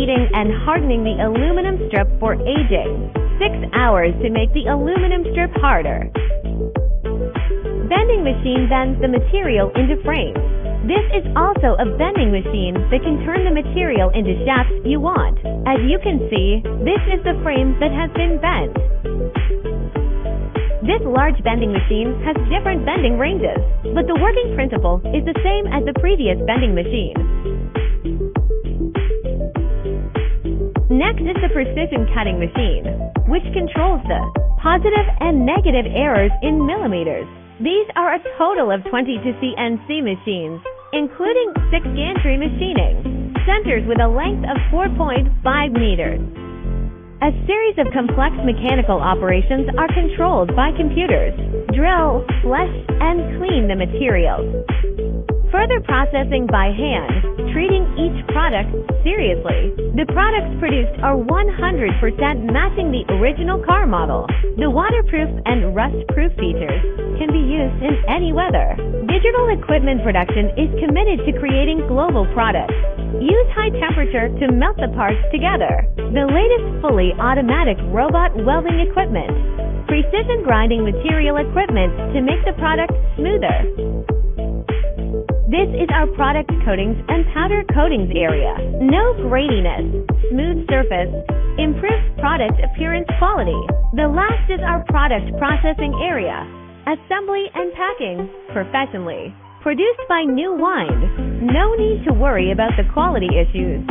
heating and hardening the aluminum strip for aging. 6 hours to make the aluminum strip harder. Bending machine bends the material into frames. This is also a bending machine that can turn the material into shafts you want. As you can see, this is the frame that has been bent. This large bending machine has different bending ranges, but the working principle is the same as the previous bending machine. Next is the precision cutting machine, which controls the positive and negative errors in millimeters. These are a total of 22 CNC machines, including 6 gantry machining, centers with a length of 4.5 meters. A series of complex mechanical operations are controlled by computers. Drill, flush, and clean the materials. Further processing by hand, treating each product seriously. The products produced are 100% matching the original car model. The waterproof and rust-proof features can be used in any weather. Digital equipment production is committed to creating global products. Use high temperature to melt the parts together. The latest fully automatic robot welding equipment. Precision grinding material equipment to make the product smoother. This is our product coatings and powder coatings area. No gradiness, smooth surface, improves product appearance quality. The last is our product processing area. Assembly and packing professionally. Produced by New Wind. No need to worry about the quality issues.